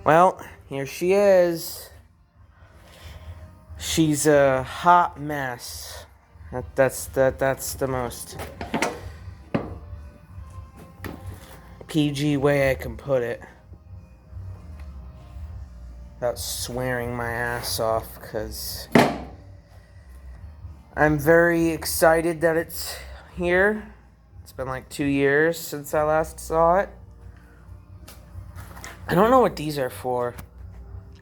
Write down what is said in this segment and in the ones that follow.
Well, here she is. She's a hot mess. That's the most PG way I can put it. Without swearing my ass off, because I'm very excited that it's here. It's been like 2 years since I last saw it. I don't know what these are for.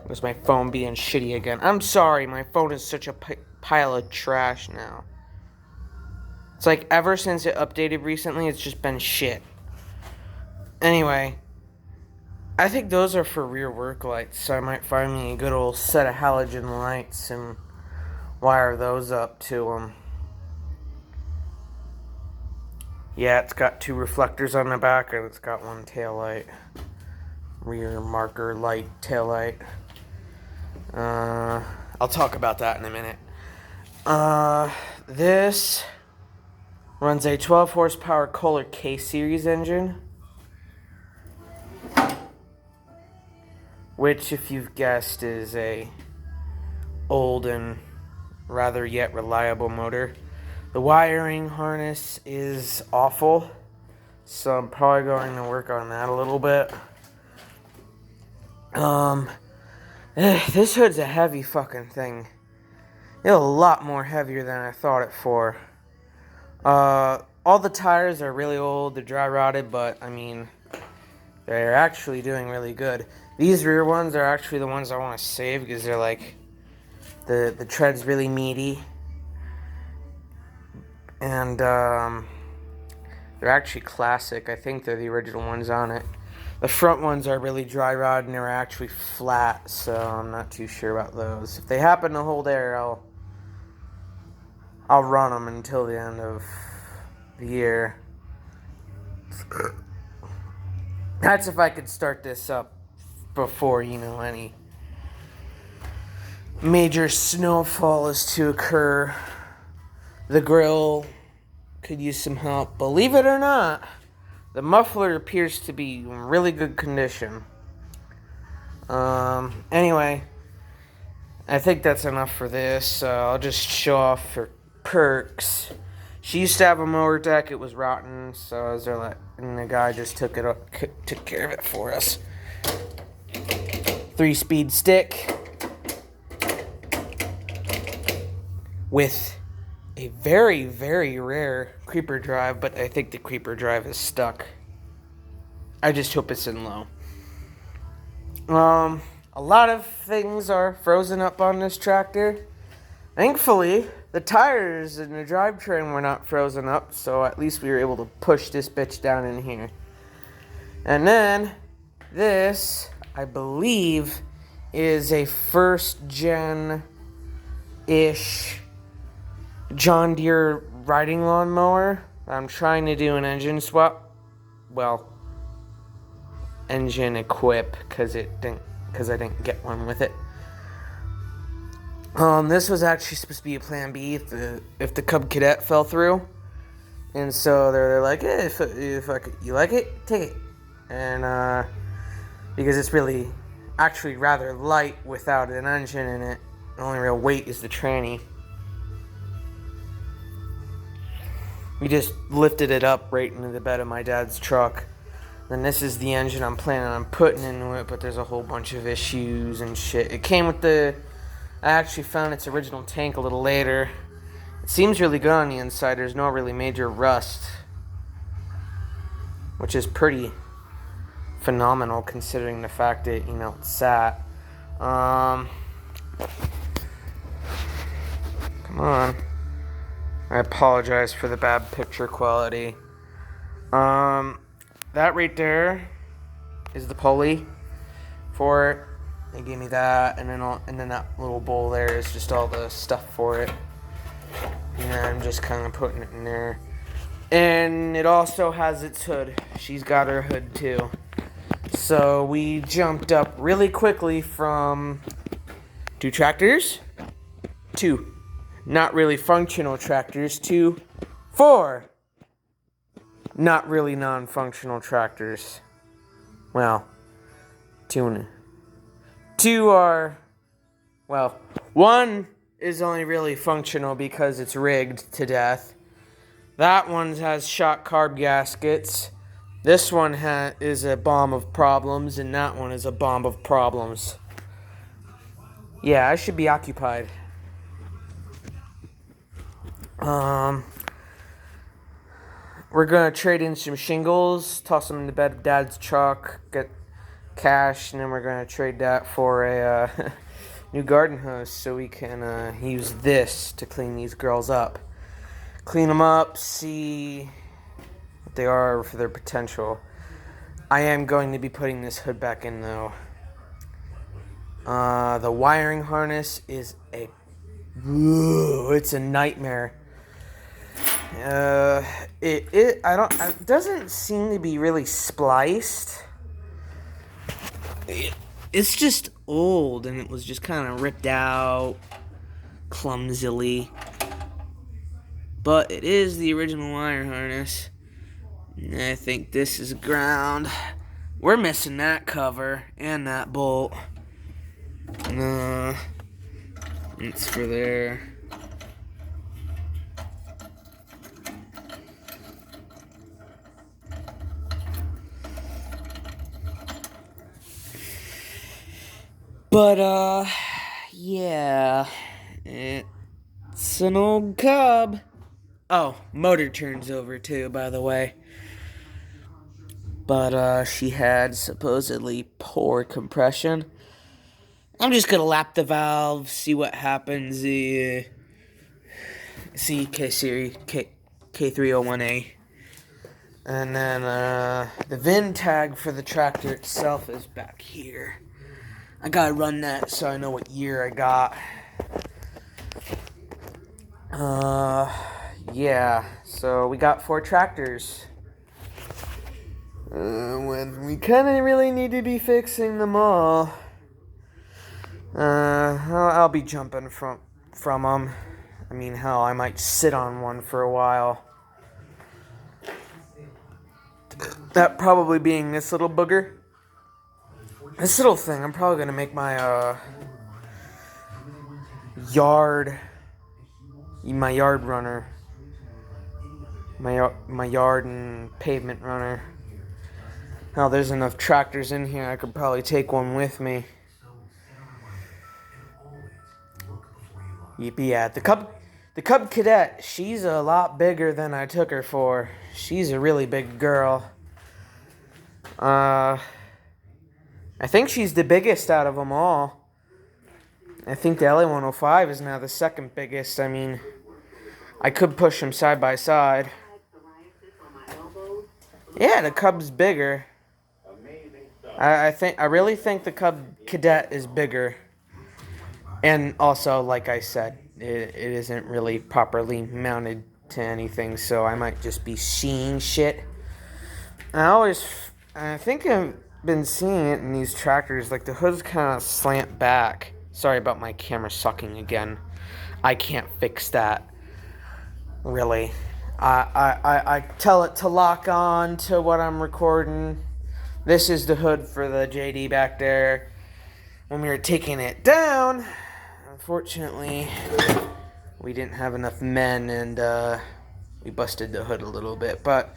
Was my phone being shitty again? I'm sorry, my phone is such a pile of trash now. It's like ever since it updated recently, it's just been shit. Anyway, I think those are for rear work lights, so I might find me a good old set of halogen lights and wire those up to them. Yeah, it's got 2 reflectors on the back, and it's got 1 tail light. Rear marker light, tail light. I'll talk about that in a minute. This runs a 12 horsepower Kohler K series engine, which, if you've guessed, is a old and rather yet reliable motor. The wiring harness is awful, so I'm probably going to work on that a little bit. This hood's a heavy fucking thing. It's a lot more heavier than I thought it for. All the tires are really old, they're dry rotted, but I mean, they're actually doing really good. These rear ones are actually the ones I want to save because they're like, the tread's really meaty. And they're actually classic. I think they're the original ones on it. The front ones are really dry rotted and they're actually flat, so I'm not too sure about those. If they happen to hold air, I'll run them until the end of the year. That's if I could start this up before, any major snowfall is to occur. The grill could use some help. Believe it or not, the muffler appears to be in really good condition. Anyway, I think that's enough for this. I'll just show off her perks. She used to have a mower deck. It was rotten, so I was there, and the guy just took care of it for us. 3-speed stick with a very, very rare creeper drive, but I think the creeper drive is stuck. I just hope it's in low. A lot of things are frozen up on this tractor. Thankfully, the tires and the drivetrain were not frozen up, so at least we were able to push this bitch down in here. And then, this, I believe, is a first-gen-ish John Deere riding lawnmower. I'm trying to do an engine swap. Well, engine equip, because I didn't get one with it. This was actually supposed to be a plan B if the Cub Cadet fell through, and so they're like, hey, if you like it, take it, and because it's really actually rather light without an engine in it. The only real weight is the tranny. We just lifted it up right into the bed of my dad's truck. Then this is the engine I'm planning on putting into it, but there's a whole bunch of issues and shit. It came with I actually found its original tank a little later. It seems really good on the inside. There's no really major rust, which is pretty phenomenal considering the fact that, it sat. Come on. I apologize for the bad picture quality. That right there is the pulley for it. They gave me that, and then that little bowl there is just all the stuff for it. And I'm just kind of putting it in there. And it also has its hood. She's got her hood too. So we jumped up really quickly from 2 tractors, 2 not really functional tractors, to 4 not really non-functional tractors. Well, 2 Two are, well, one is only really functional because it's rigged to death. That one has shot carb gaskets. This one is a bomb of problems, and that one is a bomb of problems. Yeah, I should be occupied. We're gonna trade in some shingles, toss them in the bed of Dad's truck, get cash, and then we're gonna trade that for a new garden hose so we can use this to clean these girls up. Clean them up, see what they are for their potential. I am going to be putting this hood back in though. The wiring harness is it's a nightmare. It doesn't seem to be really spliced. It's just old, and it was just kind of ripped out clumsily. But it is the original wire harness. And I think this is ground. We're missing that cover and that bolt. It's for there. But, yeah. It's an old Cub. Oh, motor turns over too, by the way. But, she had supposedly poor compression. I'm just gonna lap the valve, see what happens. See K-Series, K301A. And then, the VIN tag for the tractor itself is back here. I gotta run that so I know what year I got. Yeah, so we got 4 tractors. When we kinda really need to be fixing them all. I'll be jumping from them. I mean, hell, I might sit on one for a while. That probably being this little booger. This little thing, I'm probably gonna make my yard runner. My yard and pavement runner. Hell, there's enough tractors in here, I could probably take one with me. Yeah, the Cub Cadet, she's a lot bigger than I took her for. She's a really big girl. I think she's the biggest out of them all. I think the LA105 is now the second biggest. I mean, I could push them side by side. Yeah, the Cub's bigger. I really think the Cub Cadet is bigger. And also, like I said, it isn't really properly mounted to anything, so I might just be seeing shit. I think I've been seeing it in these tractors, like the hoods kind of slant back. Sorry about my camera sucking again. I can't fix that, really. I tell it to lock on to what I'm recording. This is the hood for the JD back there. When we were taking it down, unfortunately, we didn't have enough men, and we busted the hood a little bit. But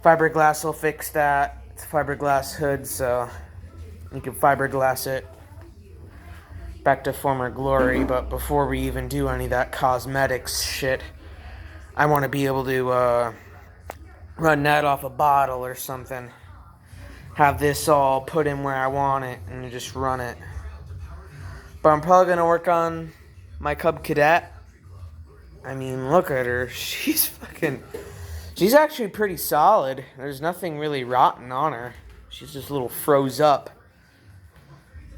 fiberglass will fix that. It's a fiberglass hood, so you can fiberglass it back to former glory. But before we even do any of that cosmetics shit, I want to be able to run that off a bottle or something. Have this all put in where I want it and just run it. But I'm probably going to work on my Cub Cadet. I mean, look at her. She's actually pretty solid. There's nothing really rotten on her. She's just a little froze up.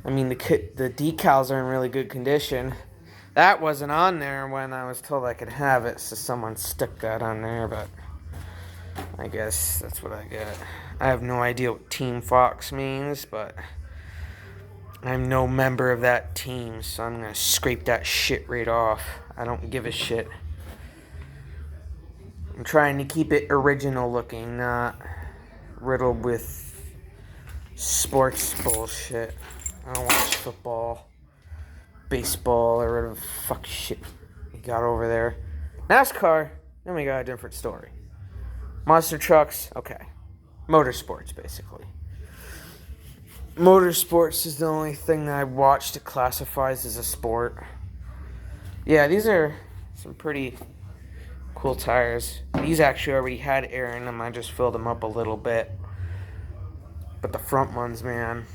I mean, the decals are in really good condition. That wasn't on there when I was told I could have it, so someone stuck that on there, but I guess that's what I get. I have no idea what Team Fox means, but I'm no member of that team, so I'm going to scrape that shit right off. I don't give a shit. I'm trying to keep it original looking, not riddled with sports bullshit. I don't watch football, baseball, or whatever the fuck shit we got over there. NASCAR, then we got a different story. Monster trucks, okay. Motorsports, basically. Motorsports is the only thing that I watched that classifies as a sport. Yeah, these are some pretty cool tires. These actually already had air in them. I just filled them up a little bit. But the front ones, man.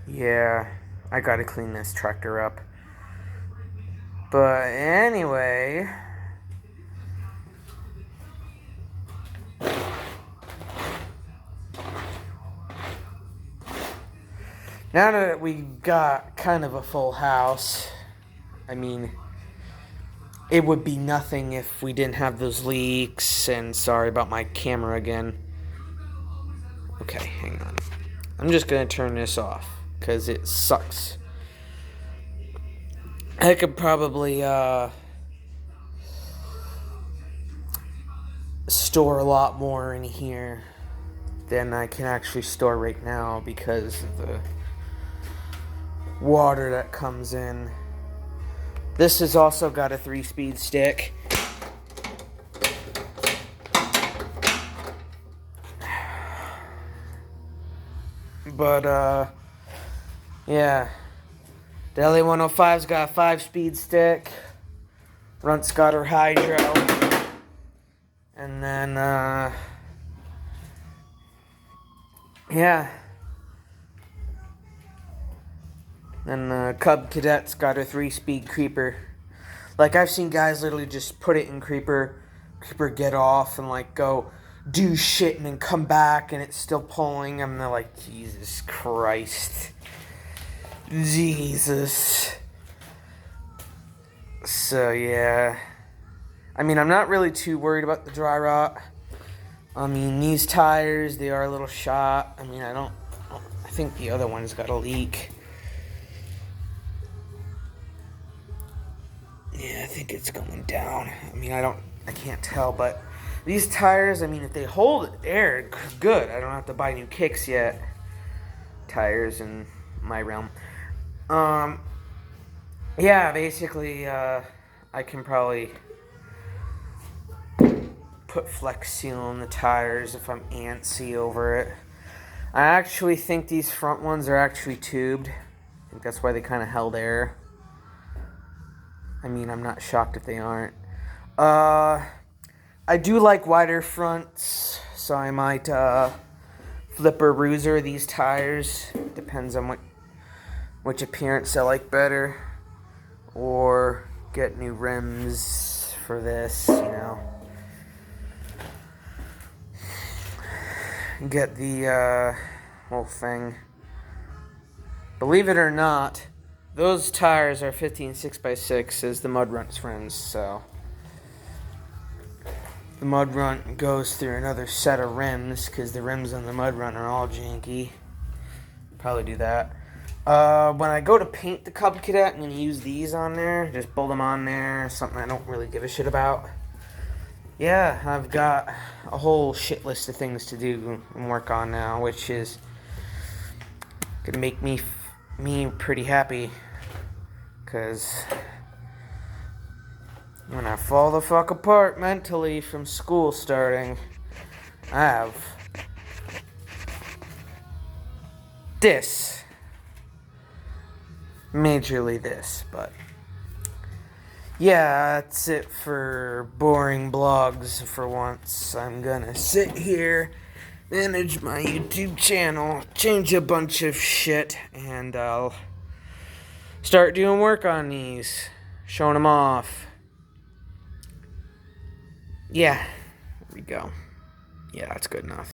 Yeah, I gotta clean this tractor up. But anyway, now that we got kind of a full house, I mean, it would be nothing if we didn't have those leaks. And sorry about my camera again. Okay, hang on. I'm just gonna turn this off because it sucks. I could probably store a lot more in here than I can actually store right now because of the water that comes in. This has also got a 3-speed stick. But yeah. The LA105's got a 5-speed stick. Runt's got her hydro. And then, yeah. And the Cub Cadet's got a 3-speed creeper. Like, I've seen guys literally just put it in creeper get off, and, like, go do shit and then come back, and it's still pulling. And they're like, Jesus Christ. Jesus. So, yeah. I mean, I'm not really too worried about the dry rot. I mean, these tires, they are a little shot. I mean, I think the other one's got a leak. Yeah, I think it's going down. I mean, I can't tell, but these tires, I mean, if they hold it there, good. I don't have to buy new kicks yet. Tires in my realm. Yeah, basically, I can probably put Flex Seal on the tires if I'm antsy over it. I actually think these front ones are actually tubed. I think that's why they kind of held air. I mean, I'm not shocked if they aren't. I do like wider fronts, so I might flip or bruiser these tires. Depends on which appearance I like better. Or get new rims for this, you know. Get the whole thing. Believe it or not, those tires are 15 6x6 the Mud Runt's friends, so the Mud Runt goes through another set of rims because the rims on the Mud Runt are all janky. Probably do that. When I go to paint the Cub Cadet, I'm going to use these on there. Just bolt them on there. Something I don't really give a shit about. Yeah, I've got a whole shit list of things to do and work on now, which is going to make me pretty happy. Because when I fall the fuck apart mentally from school starting, I have this. Majorly this, but yeah, that's it for boring blogs for once. I'm gonna sit here, manage my YouTube channel, change a bunch of shit, and I'll start doing work on these, showing them off. Yeah, there we go. Yeah, that's good enough.